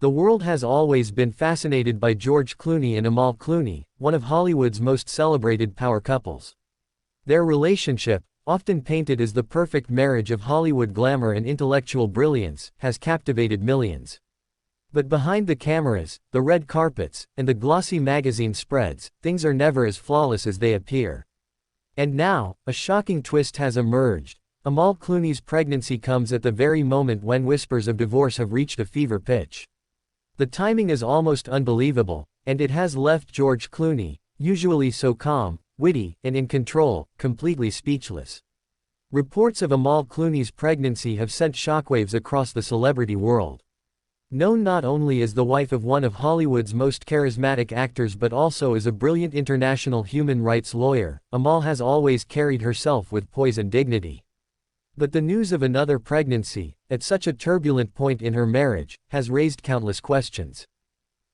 The world has always been fascinated by George Clooney and Amal Clooney, one of Hollywood's most celebrated power couples. Their relationship, often painted as the perfect marriage of Hollywood glamour and intellectual brilliance, has captivated millions. But behind the cameras, the red carpets, and the glossy magazine spreads, things are never as flawless as they appear. And now, a shocking twist has emerged. Amal Clooney's pregnancy comes at the very moment when whispers of divorce have reached a fever pitch. The timing is almost unbelievable, and it has left George Clooney, usually so calm, witty, and in control, completely speechless. Reports of Amal Clooney's pregnancy have sent shockwaves across the celebrity world. Known not only as the wife of one of Hollywood's most charismatic actors but also as a brilliant international human rights lawyer, Amal has always carried herself with poise and dignity. But the news of another pregnancy, at such a turbulent point in her marriage, has raised countless questions.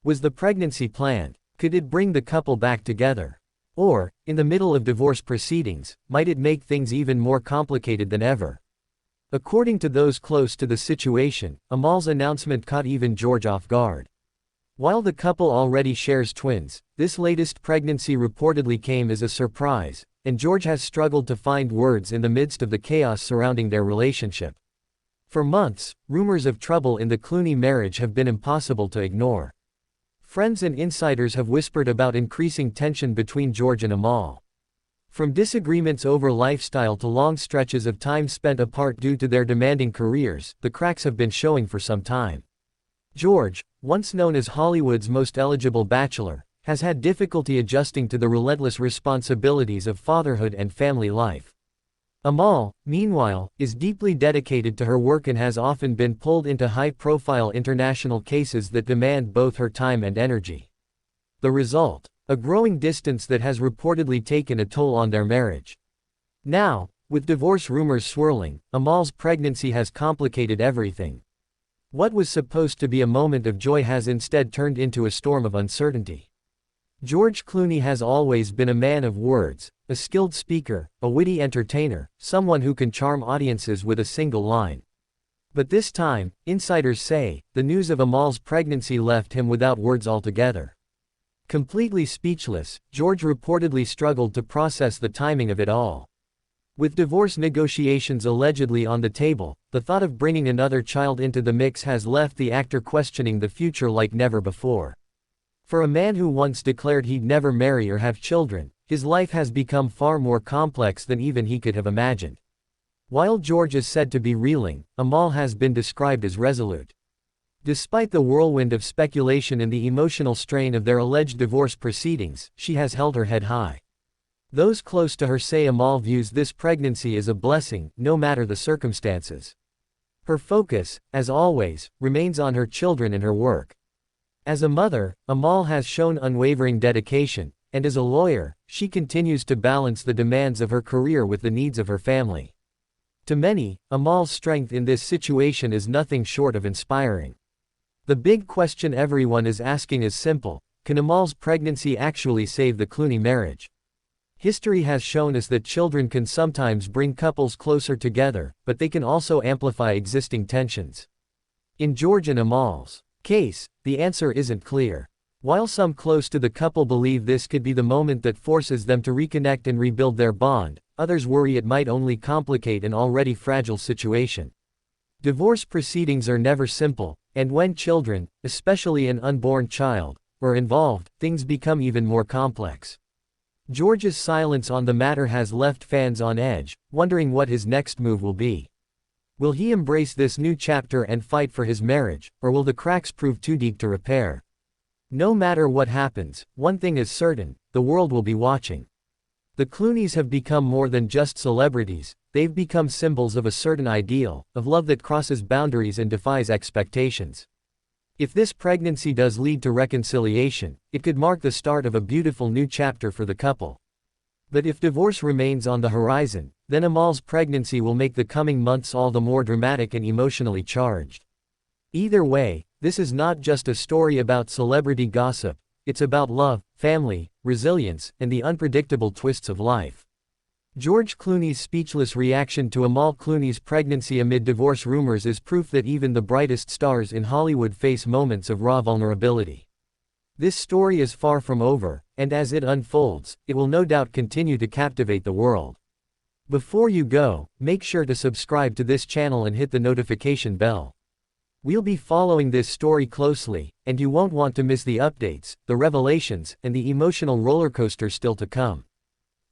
Was the pregnancy planned? Could it bring the couple back together? Or, in the middle of divorce proceedings, might it make things even more complicated than ever? According to those close to the situation, Amal's announcement caught even George off guard. While the couple already shares twins, this latest pregnancy reportedly came as a surprise, and George has struggled to find words in the midst of the chaos surrounding their relationship. For months, rumors of trouble in the Clooney marriage have been impossible to ignore. Friends and insiders have whispered about increasing tension between George and Amal. From disagreements over lifestyle to long stretches of time spent apart due to their demanding careers, the cracks have been showing for some time. George, once known as Hollywood's most eligible bachelor, has had difficulty adjusting to the relentless responsibilities of fatherhood and family life. Amal, meanwhile, is deeply dedicated to her work and has often been pulled into high-profile international cases that demand both her time and energy. The result? A growing distance that has reportedly taken a toll on their marriage. Now, with divorce rumors swirling, Amal's pregnancy has complicated everything. What was supposed to be a moment of joy has instead turned into a storm of uncertainty. George Clooney has always been a man of words, a skilled speaker, a witty entertainer, someone who can charm audiences with a single line. But this time, insiders say, the news of Amal's pregnancy left him without words altogether. Completely speechless, George reportedly struggled to process the timing of it all. With divorce negotiations allegedly on the table, the thought of bringing another child into the mix has left the actor questioning the future like never before. For a man who once declared he'd never marry or have children, his life has become far more complex than even he could have imagined. While George is said to be reeling, Amal has been described as resolute. Despite the whirlwind of speculation and the emotional strain of their alleged divorce proceedings, she has held her head high. Those close to her say Amal views this pregnancy as a blessing, no matter the circumstances. Her focus, as always, remains on her children and her work. As a mother, Amal has shown unwavering dedication, and as a lawyer, she continues to balance the demands of her career with the needs of her family. To many, Amal's strength in this situation is nothing short of inspiring. The big question everyone is asking is simple: can Amal's pregnancy actually save the Clooney marriage? History has shown us that children can sometimes bring couples closer together, but they can also amplify existing tensions. In George and Amal's case, the answer isn't clear. While some close to the couple believe this could be the moment that forces them to reconnect and rebuild their bond, others worry it might only complicate an already fragile situation. Divorce proceedings are never simple, and when children, especially an unborn child, are involved, things become even more complex. George's silence on the matter has left fans on edge, wondering what his next move will be. Will he embrace this new chapter and fight for his marriage, or will the cracks prove too deep to repair? No matter what happens, one thing is certain: the world will be watching. The Clooneys have become more than just celebrities, they've become symbols of a certain ideal, of love that crosses boundaries and defies expectations. If this pregnancy does lead to reconciliation, it could mark the start of a beautiful new chapter for the couple. But if divorce remains on the horizon, then Amal's pregnancy will make the coming months all the more dramatic and emotionally charged. Either way, this is not just a story about celebrity gossip, it's about love, family, resilience, and the unpredictable twists of life. George Clooney's speechless reaction to Amal Clooney's pregnancy amid divorce rumors is proof that even the brightest stars in Hollywood face moments of raw vulnerability. This story is far from over, and as it unfolds, it will no doubt continue to captivate the world. Before you go, make sure to subscribe to this channel and hit the notification bell. We'll be following this story closely, and you won't want to miss the updates, the revelations, and the emotional rollercoaster still to come.